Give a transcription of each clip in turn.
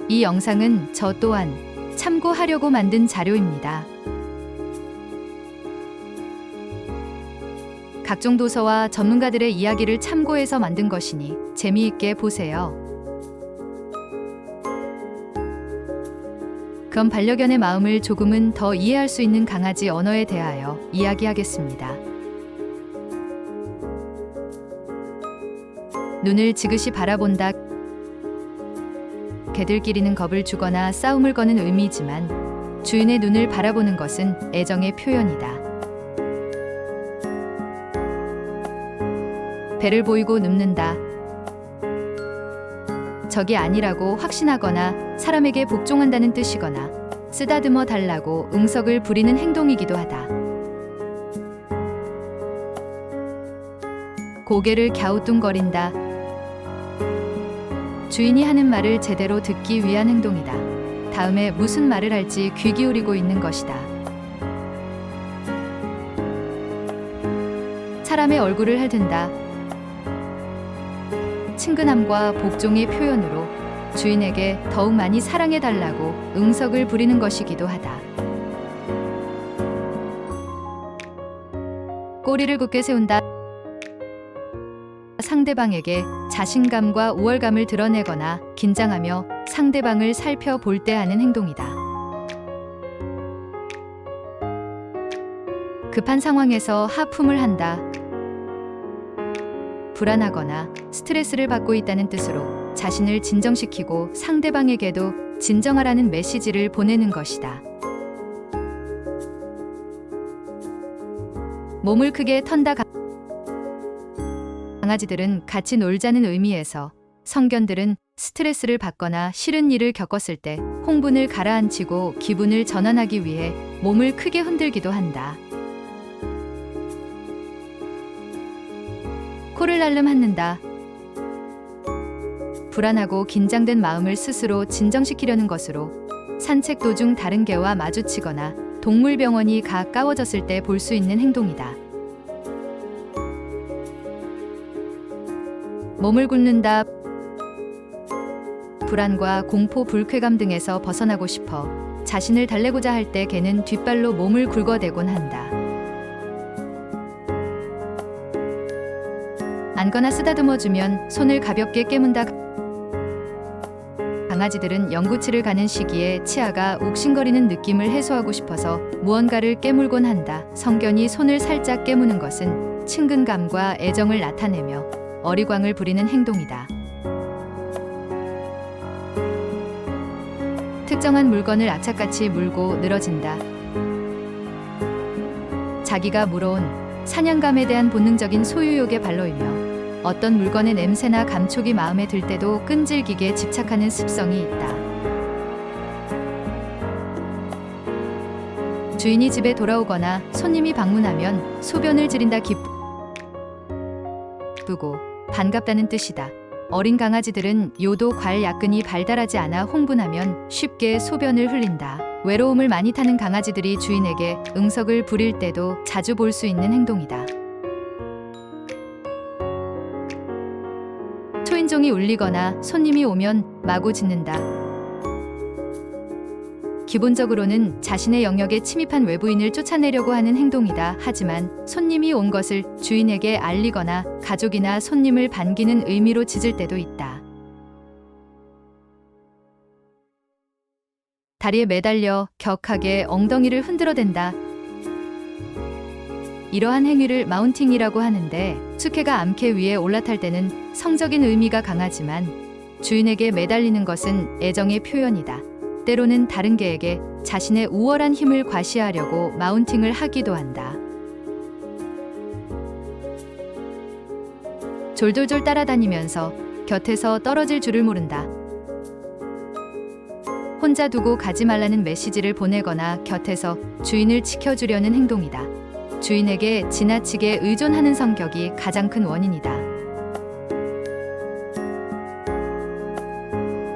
이 영상은 저 또한 참고하려고 만든 자료입니다. 각종 도서와 전문가들의 이야기를 참고해서 만든 것이니 재미있게 보세요. 그럼 반려견의 마음을 조금은 더 이해할 수 있는 강아지 언어에 대하여 이야기하겠습니다. 눈을 지그시 바라본다. 개들끼리는 겁을 주거나 싸움을 거는 의미지만 주인의 눈을 바라보는 것은 애정의 표현이다. 배를 보이고 눕는다. 적이 아니라고 확신하거나 사람에게 복종한다는 뜻이거나 쓰다듬어 달라고 응석을 부리는 행동이기도 하다. 고개를 갸우뚱거린다. 주인이 하는 말을 제대로 듣기 위한 행동이다. 다음에 무슨 말을 할지 귀 기울이고 있는 것이다. 사람의 얼굴을 핥는다. 친근함과 복종의 표현으로 주인에게 더욱 많이 사랑해달라고 응석을 부리는 것이기도 하다. 꼬리를 굳게 세운다. 상대방에게 자신감과 우월감을 드러내거나 긴장하며 상대방을 살펴볼 때 하는 행동이다. 급한 상황에서 하품을 한다. 불안하거나 스트레스를 받고 있다는 뜻으로 자신을 진정시키고 상대방에게도 진정하라는 메시지를 보내는 것이다. 몸을 크게 턴다. 강아지들은 같이 놀자는 의미에서 성견들은 스트레스를 받거나 싫은 일을 겪었을 때 홍분을 가라앉히고 기분을 전환하기 위해 몸을 크게 흔들기도 한다. 코를 날름 핥는다. 불안하고 긴장된 마음을 스스로 진정시키려는 것으로 산책 도중 다른 개와 마주치거나 동물병원이 가까워졌을 때 볼 수 있는 행동이다. 몸을 굽는다. 불안과 공포, 불쾌감 등에서 벗어나고 싶어 자신을 달래고자 할 때 개는 뒷발로 몸을 굴거대곤 한다. 안거나 쓰다듬어주면 손을 가볍게 깨문다. 강아지들은 영구치를 가는 시기에 치아가 욱신거리는 느낌을 해소하고 싶어서 무언가를 깨물곤 한다. 성견이 손을 살짝 깨무는 것은 친근감과 애정을 나타내며 어리광을 부리는 행동이다. 특정한 물건을 악착같이 물고 늘어진다. 자기가 물어온 사냥감에 대한 본능적인 소유욕의 발로이며 어떤 물건의 냄새나 감촉이 마음에 들 때도 끈질기게 집착하는 습성이 있다. 주인이 집에 돌아오거나 손님이 방문하면 소변을 지린다. 기쁘고 반갑다는 뜻이다. 어린 강아지들은 요도 괄 야근이 발달하지 않아 흥분하면 쉽게 소변을 흘린다. 외로움을 많이 타는 강아지들이 주인에게 응석을 부릴 때도 자주 볼 수 있는 행동이다. 초인종이 울리거나 손님이 오면 마구 짖는다. 기본적으로는 자신의 영역에 침입한 외부인을 쫓아내려고 하는 행동이다. 하지만 손님이 온 것을 주인에게 알리거나 가족이나 손님을 반기는 의미로 짖을 때도 있다. 다리에 매달려 격하게 엉덩이를 흔들어댄다. 이러한 행위를 마운팅이라고 하는데 수컷가 암캐 위에 올라탈 때는 성적인 의미가 강하지만 주인에게 매달리는 것은 애정의 표현이다. 때로는 다른 개에게 자신의 우월한 힘을 과시하려고 마운팅을 하기도 한다. 졸졸졸 따라다니면서 곁에서 떨어질 줄을 모른다. 혼자 두고 가지 말라는 메시지를 보내거나 곁에서 주인을 지켜주려는 행동이다. 주인에게 지나치게 의존하는 성격이 가장 큰 원인이다.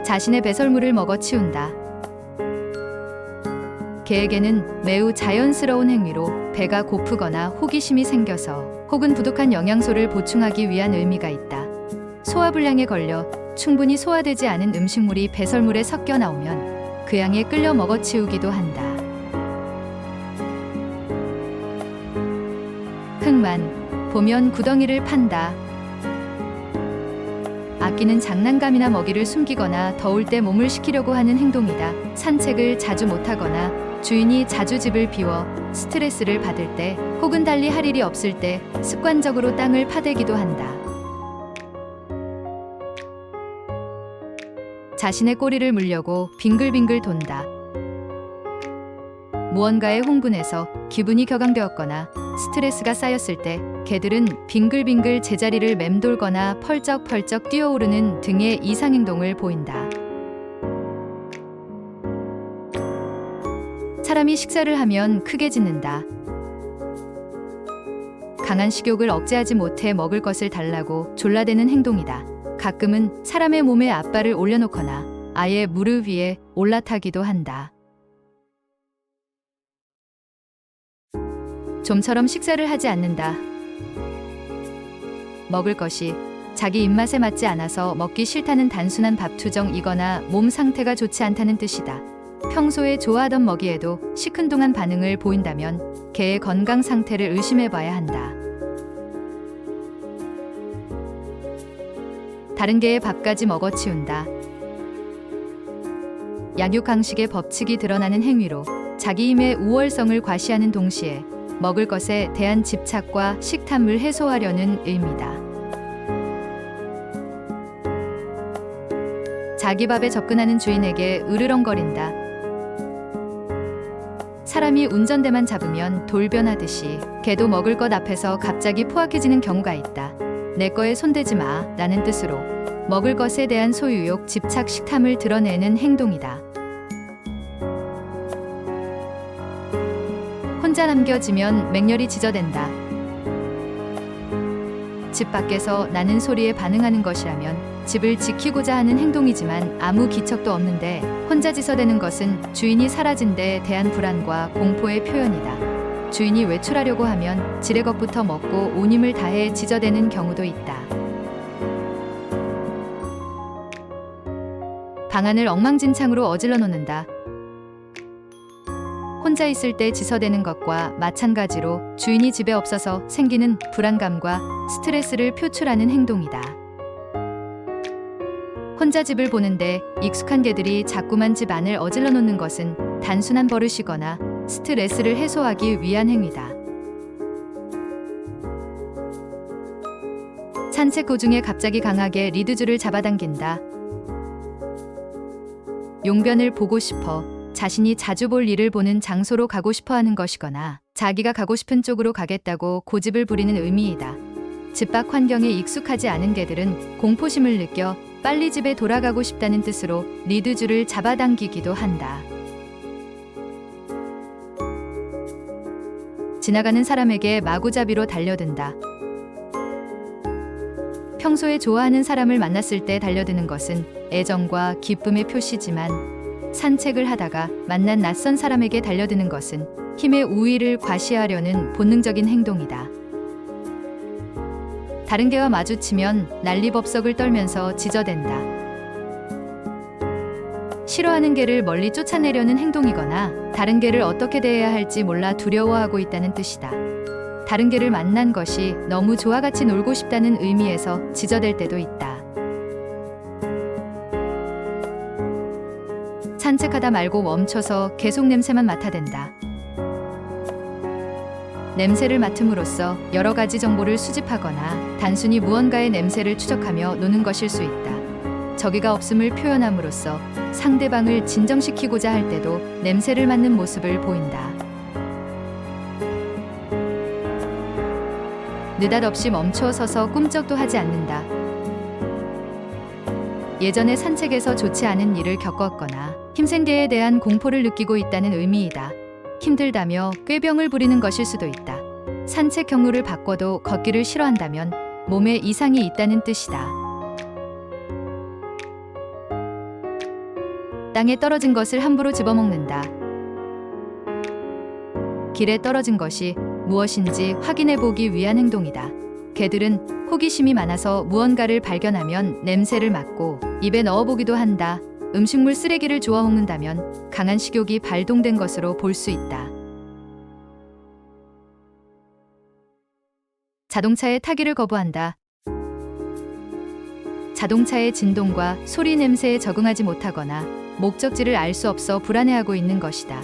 자신의 배설물을 먹어치운다. 개에게는 매우 자연스러운 행위로 배가 고프거나 호기심이 생겨서 혹은 부족한 영양소를 보충하기 위한 의미가 있다. 소화불량에 걸려 충분히 소화되지 않은 음식물이 배설물에 섞여 나오면 그 양에 끌려 먹어치우기도 한다. 흙만 보면 구덩이를 판다. 아끼는 장난감이나 먹이를 숨기거나 더울 때 몸을 식히려고 하는 행동이다. 산책을 자주 못하거나 주인이 자주 집을 비워 스트레스를 받을 때 혹은 달리 할 일이 없을 때 습관적으로 땅을 파대기도 한다. 자신의 꼬리를 물려고 빙글빙글 돈다. 무언가에 흥분해서 기분이 격앙되었거나 스트레스가 쌓였을 때 개들은 빙글빙글 제자리를 맴돌거나 펄쩍펄쩍 뛰어오르는 등의 이상행동을 보인다. 사람이 식사를 하면 크게 짖는다. 강한 식욕을 억제하지 못해 먹을 것을 달라고 졸라대는 행동이다. 가끔은 사람의 몸에 앞발을 올려놓거나 아예 무릎 위에 올라타기도 한다. 좀처럼 식사를 하지 않는다. 먹을 것이 자기 입맛에 맞지 않아서 먹기 싫다는 단순한 밥투정이거나 몸 상태가 좋지 않다는 뜻이다. 평소에 좋아하던 먹이에도 시큰둥한 반응을 보인다면 개의 건강 상태를 의심해 봐야 한다. 다른 개의 밥까지 먹어치운다. 약육강식의 법칙이 드러나는 행위로 자기 힘의 우월성을 과시하는 동시에 먹을 것에 대한 집착과 식탐을 해소하려는 의미다. 자기 밥에 접근하는 주인에게 으르렁거린다. 사람이 운전대만 잡으면 돌변하듯이 개도 먹을 것 앞에서 갑자기 포악해지는 경우가 있다. 내 거에 손대지 마 라는 뜻으로 먹을 것에 대한 소유욕, 집착, 식탐을 드러내는 행동이다. 혼자 남겨지면 맹렬히 짖어댄다. 집 밖에서 나는 소리에 반응하는 것이라면 집을 지키고자 하는 행동이지만 아무 기척도 없는데 혼자 짖어대는 것은 주인이 사라진 데에 대한 불안과 공포의 표현이다. 주인이 외출하려고 하면 지레 것부터 먹고 온 힘을 다해 짖어대는 경우도 있다. 방안을 엉망진창으로 어질러 놓는다. 혼자 있을 때 짖어대는 것과 마찬가지로 주인이 집에 없어서 생기는 불안감과 스트레스를 표출하는 행동이다. 혼자 집을 보는데 익숙한 개들이 자꾸만 집 안을 어질러 놓는 것은 단순한 버릇이거나 스트레스를 해소하기 위한 행위다. 산책 도중에 갑자기 강하게 리드줄을 잡아당긴다. 용변을 보고 싶어 자신이 자주 볼 일을 보는 장소로 가고 싶어 하는 것이거나 자기가 가고 싶은 쪽으로 가겠다고 고집을 부리는 의미이다. 집 밖 환경에 익숙하지 않은 개들은 공포심을 느껴 빨리 집에 돌아가고 싶다는 뜻으로 리드줄을 잡아당기기도 한다. 지나가는 사람에게 마구잡이로 달려든다. 평소에 좋아하는 사람을 만났을 때 달려드는 것은 애정과 기쁨의 표시지만 산책을 하다가 만난 낯선 사람에게 달려드는 것은 힘의 우위를 과시하려는 본능적인 행동이다. 다른 개와 마주치면 난리법석을 떨면서 짖어댄다. 싫어하는 개를 멀리 쫓아내려는 행동이거나 다른 개를 어떻게 대해야 할지 몰라 두려워하고 있다는 뜻이다. 다른 개를 만난 것이 너무 좋아 같이 놀고 싶다는 의미에서 짖어댈 때도 있다. 산책하다 말고 멈춰서 계속 냄새만 맡아댄다. 냄새를 맡음으로써 여러 가지 정보를 수집하거나 단순히 무언가의 냄새를 추적하며 노는 것일 수 있다. 저기가 없음을 표현함으로써 상대방을 진정시키고자 할 때도 냄새를 맡는 모습을 보인다. 느닷없이 멈춰 서서 꿈쩍도 하지 않는다. 예전에 산책에서 좋지 않은 일을 겪었거나 힘센개에 대한 공포를 느끼고 있다는 의미이다. 힘들다며 꾀병을 부리는 것일 수도 있다. 산책 경로를 바꿔도 걷기를 싫어한다면 몸에 이상이 있다는 뜻이다. 땅에 떨어진 것을 함부로 집어먹는다. 길에 떨어진 것이 무엇인지 확인해 보기 위한 행동이다. 개들은 호기심이 많아서 무언가를 발견하면 냄새를 맡고 입에 넣어보기도 한다. 음식물 쓰레기를 주워 먹는다면 강한 식욕이 발동된 것으로 볼 수 있다. 자동차에 타기를 거부한다. 자동차의 진동과 소리 냄새에 적응하지 못하거나 목적지를 알 수 없어 불안해하고 있는 것이다.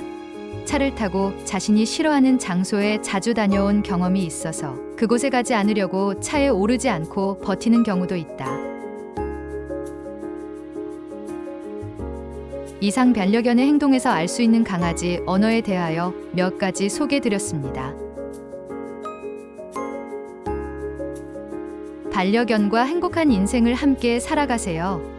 차를 타고 자신이 싫어하는 장소에 자주 다녀온 경험이 있어서 그곳에 가지 않으려고 차에 오르지 않고 버티는 경우도 있다. 이상 반려견의 행동에서 알 수 있는 강아지 언어에 대하여 몇 가지 소개드렸습니다. 반려견과 행복한 인생을 함께 살아가세요.